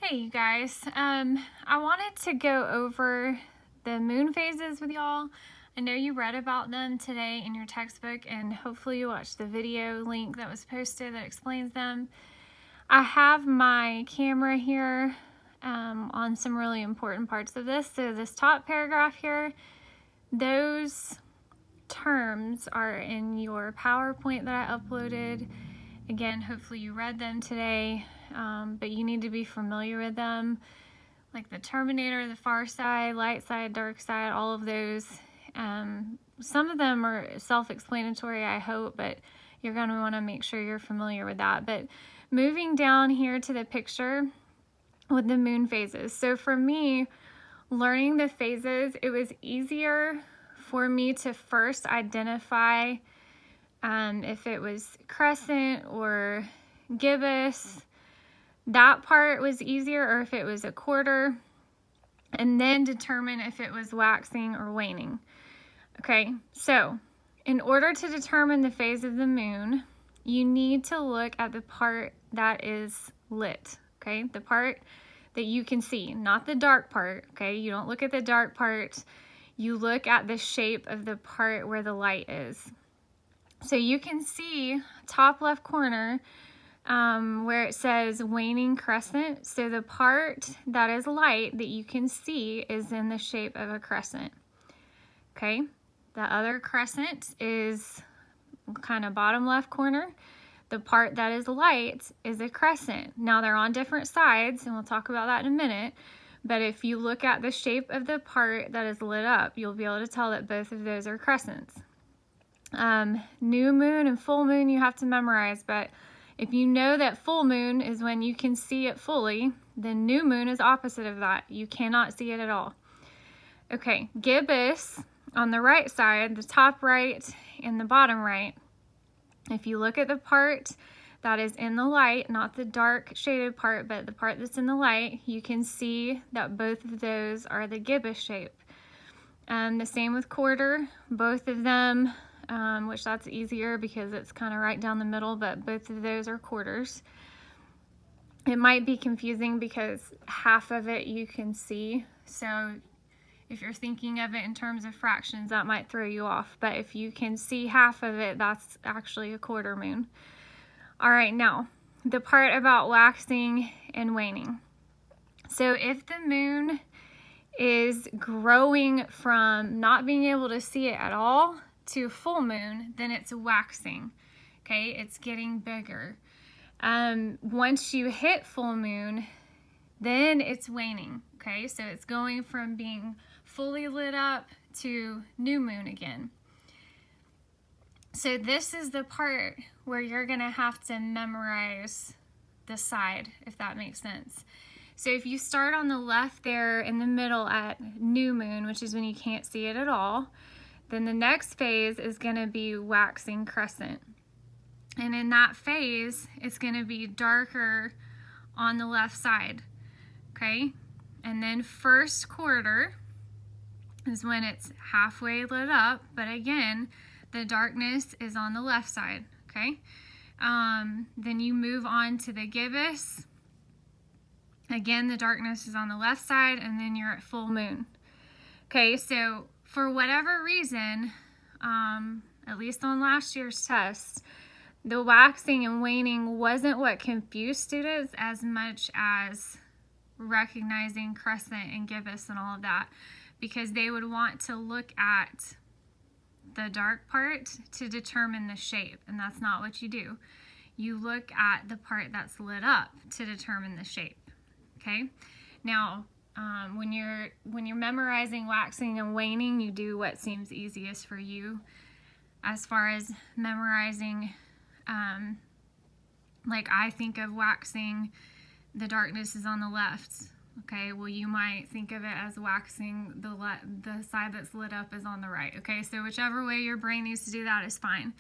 Hey you guys, I wanted to go over the moon phases with y'all. I know you read about them today in your textbook and hopefully you watched the video link that was posted that explains them. I have my camera here on some really important parts of this. So this top paragraph here, those terms are in your PowerPoint that I uploaded. Again, hopefully you read them today, but you need to be familiar with them, like the terminator, the far side, light side, dark side, all of those. Some of them are self-explanatory, I hope, but you're going to want to make sure you're familiar with that. But moving down here to the picture with the moon phases. So for me, learning the phases, it was easier for me to first identify if it was crescent or gibbous. That part was easier, or if it was a quarter, and then determine if it was waxing or waning. Okay, so in order to determine the phase of the moon, you need to look at the part that is lit, okay? The part that you can see, not the dark part, okay? You don't look at the dark part, you look at the shape of the part where the light is. So you can see top left corner where it says waning crescent. So the part that is light that you can see is in the shape of a crescent. Okay, the other crescent is kind of bottom left corner. The part that is light is a crescent. Now they're on different sides, and we'll talk about that in a minute. But if you look at the shape of the part that is lit up, you'll be able to tell that both of those are crescents. New moon and full moon you have to memorize, but if you know that full moon is when you can see it fully, then new moon is opposite of that. You cannot see it at all. Okay, gibbous on the right side, the top right and the bottom right. If you look at the part that is in the light, not the dark shaded part, but the part that's in the light, you can see that both of those are the gibbous shape. The same with quarter, both of them, which that's easier because it's kind of right down the middle, but both of those are quarters. It might be confusing because half of it you can see, so if you're thinking of it in terms of fractions, that might throw you off, but if you can see half of it, that's actually a quarter moon. All right, now the part about waxing and waning. So if the moon is growing from not being able to see it at all to full moon, then it's waxing. Okay, it's getting bigger. Once you hit full moon, then it's waning. Okay, so it's going from being fully lit up to new moon again. So this is the part where you're gonna have to memorize the side, if that makes sense. So if you start on the left there in the middle at new moon, which is when you can't see it at all, then the next phase is going to be waxing crescent. And in that phase, it's going to be darker on the left side. Okay? And then first quarter is when it's halfway lit up, but again, the darkness is on the left side. Okay? Then you move on to the gibbous. Again, the darkness is on the left side, and then you're at full moon. Okay, so for whatever reason, at least on last year's test, the waxing and waning wasn't what confused students as much as recognizing crescent and gibbous and all of that, because they would want to look at the dark part to determine the shape, and that's not what you do. You look at the part that's lit up to determine the shape. Okay, now when you're memorizing waxing and waning, you do what seems easiest for you. As far as memorizing, like I think of waxing, the darkness is on the left. Okay, well you might think of it as waxing, the side that's lit up is on the right. Okay, so whichever way your brain needs to do that is fine.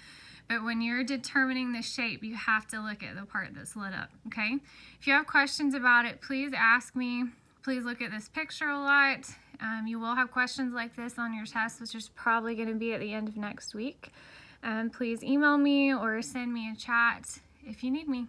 But when you're determining the shape, you have to look at the part that's lit up, okay? If you have questions about it, please ask me. Please look at this picture a lot. You will have questions like this on your test, which is probably going to be at the end of next week. Please email me or send me a chat if you need me.